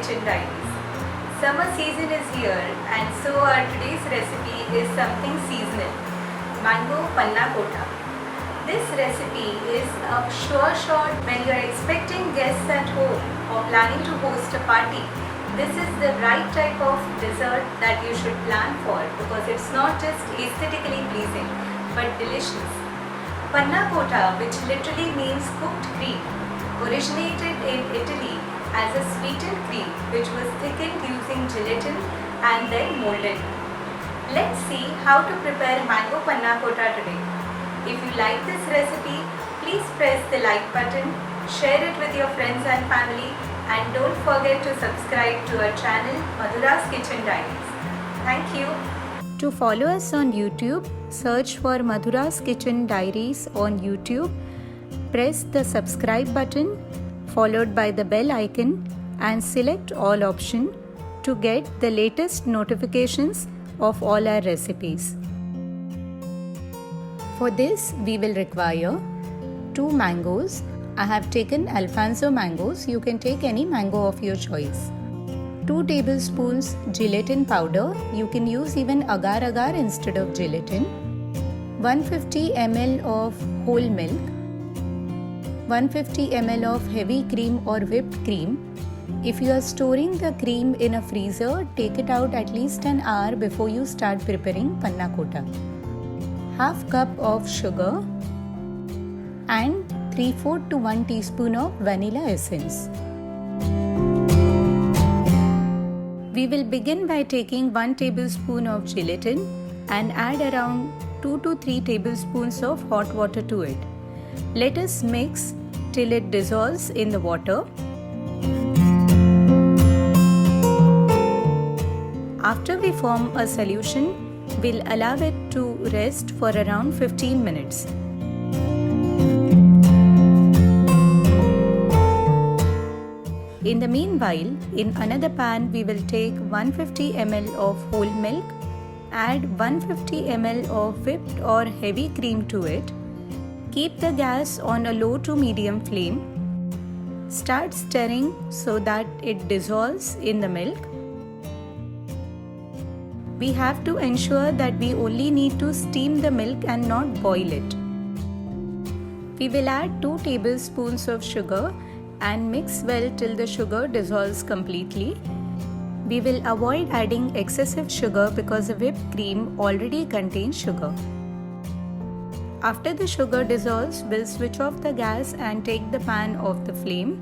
Kitchen Diaries. Summer season is here and so our today's recipe is something seasonal, mango panna cotta. This recipe is a sure shot when you are expecting guests at home or planning to host a party. This is the right type of dessert that you should plan for because it's not just aesthetically pleasing but delicious. Panna cotta, which literally means cooked cream, originated in Italy as a sweetened cream which was thickened using gelatin and then molded. Let's see how to prepare mango panna cotta today. If you like this recipe, please press the like button, share it with your friends and family, and don't forget to subscribe to our channel Madhura's Kitchen Diaries. Thank you. To follow us on YouTube, search for Madhura's Kitchen Diaries on YouTube. Press the subscribe button followed by the bell icon and select all option to get the latest notifications of all our recipes. For this we will require 2 mangoes. I have taken Alfonso mangoes. You can take any mango of your choice. 2 tablespoons gelatin powder. You can use even agar agar instead of gelatin. 150 ml of whole milk. 150 ml of heavy cream or whipped cream. If you are storing the cream in a freezer, take it out at least an hour before you start preparing panna cotta. Half cup of sugar and 3/4 to 1 teaspoon of vanilla essence. We will begin by taking 1 tablespoon of gelatin and add around 2 to 3 tablespoons of hot water to it. Let us mix till it dissolves in the water. After we form a solution, we'll allow it to rest for around 15 minutes. In the meanwhile, in another pan, we will take 150 ml of whole milk, add 150 ml of whipped or heavy cream to it. Keep the gas on a low to medium flame. Start stirring so that it dissolves in the milk. We have to ensure that we only need to steam the milk and not boil it. We will add 2 tablespoons of sugar and mix well till the sugar dissolves completely. We will avoid adding excessive sugar because the whipped cream already contains sugar. After the sugar dissolves, we'll switch off the gas and take the pan off the flame.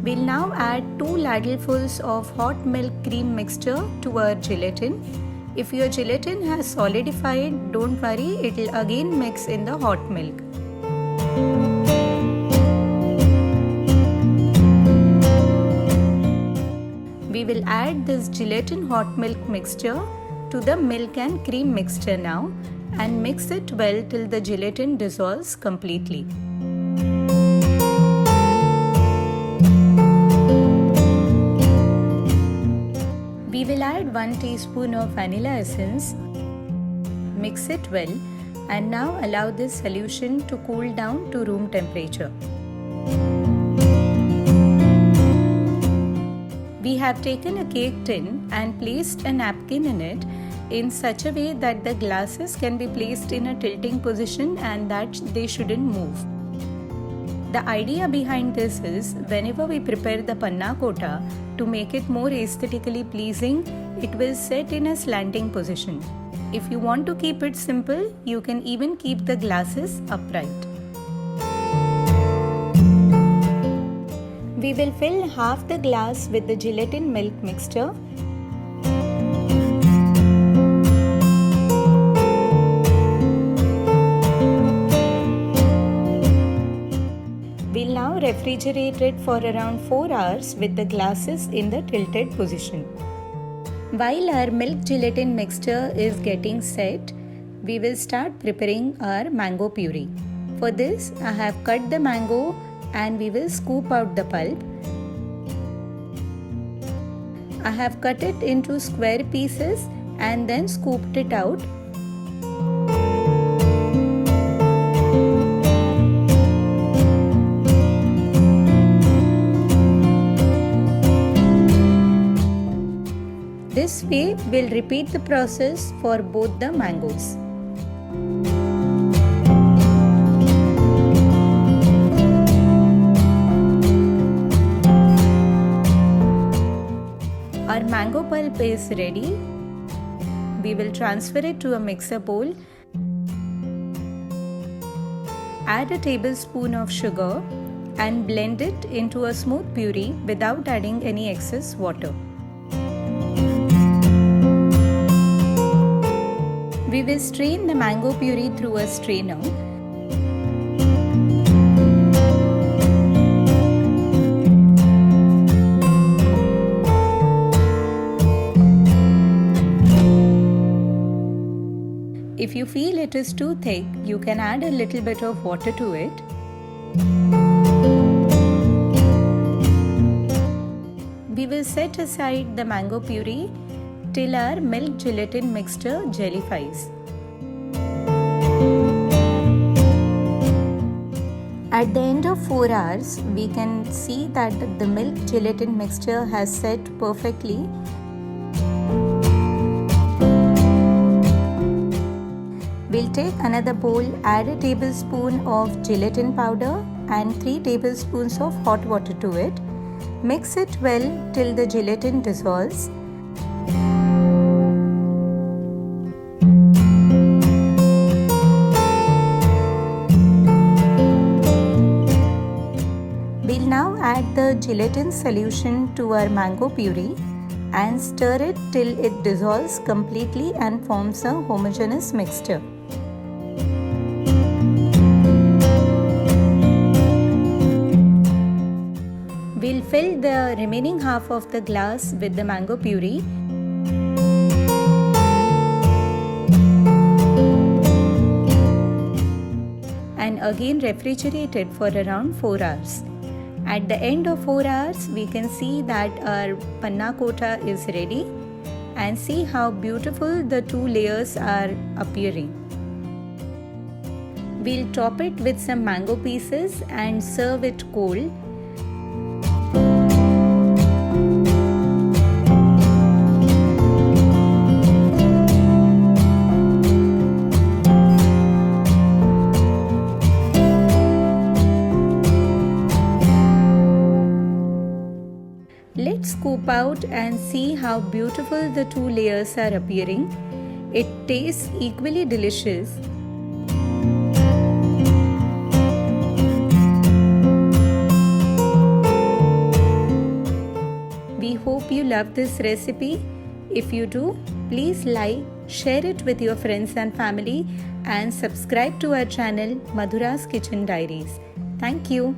We'll now add 2 ladlefuls of hot milk cream mixture to our gelatin. If your gelatin has solidified, don't worry, it will again mix in the hot milk. We will add this gelatin hot milk mixture to the milk and cream mixture now and mix it well till the gelatin dissolves completely. We will add 1 teaspoon of vanilla essence, mix it well, and now allow this solution to cool down to room temperature. We have taken a cake tin and placed a napkin in it in such a way that the glasses can be placed in a tilting position and that they shouldn't move. The idea behind this is whenever we prepare the panna cotta, to make it more aesthetically pleasing, it will set in a slanting position. If you want to keep it simple, you can even keep the glasses upright. We will fill half the glass with the gelatin milk mixture. We'll now refrigerate it for around 4 hours with the glasses in the tilted position. While our milk gelatin mixture is getting set, we will start preparing our mango puree. For this, I have cut the mango and we will scoop out the pulp. I have cut it into square pieces and then scooped it out. way, we'll repeat the process for both the mangoes. Our mango pulp is ready. We will transfer it to a mixer bowl. Add a tablespoon of sugar and blend it into a smooth puree without adding any excess water. We will strain the mango puree through a strainer. If you feel it is too thick, you can add a little bit of water to it. We will set aside the mango puree till our milk gelatin mixture jellifies. At the end of 4 hours, we can see that the milk gelatin mixture has set perfectly. We'll take another bowl, add a tablespoon of gelatin powder and 3 tablespoons of hot water to it. Mix it well till the gelatin dissolves. We'll now add the gelatin solution to our mango puree and stir it till it dissolves completely and forms a homogeneous mixture. We'll fill the remaining half of the glass with the mango puree. And again refrigerate it for around 4 hours. At the end of 4 hours, we can see that our panna cotta is ready and see how beautiful the 2 layers are appearing. We'll top it with some mango pieces and serve it cold. Let's scoop out and see how beautiful the 2 layers are appearing. It tastes equally delicious. We hope you love this recipe. If you do, please like, share it with your friends and family and subscribe to our channel Madhura's Kitchen Diaries. Thank you.